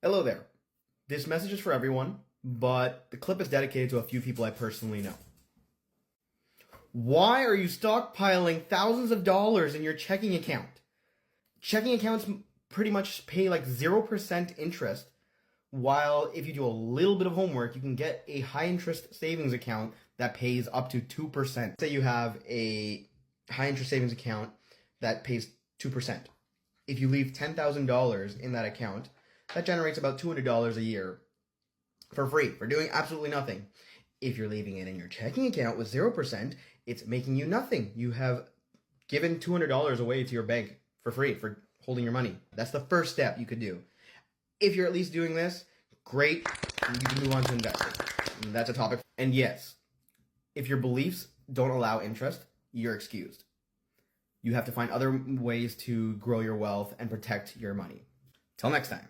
Hello there. This message is for everyone, but the clip is dedicated to a few people I personally know. Why are you stockpiling thousands of dollars in your checking account? Checking accounts pretty much pay like 0% interest, while if you do a little bit of homework, you can get a high interest savings account that pays up to 2%. Say you have a high interest savings account that pays 2%. If you leave $10,000 in that account, that generates about $200 a year for free, for doing absolutely nothing. If you're leaving it in your checking account with 0%, it's making you nothing. You have given $200 away to your bank for free for holding your money. That's the first step you could do. If you're at least doing this, great, you can move on to investing. That's a topic. And yes, if your beliefs don't allow interest, you're excused. You have to find other ways to grow your wealth and protect your money. Till next time.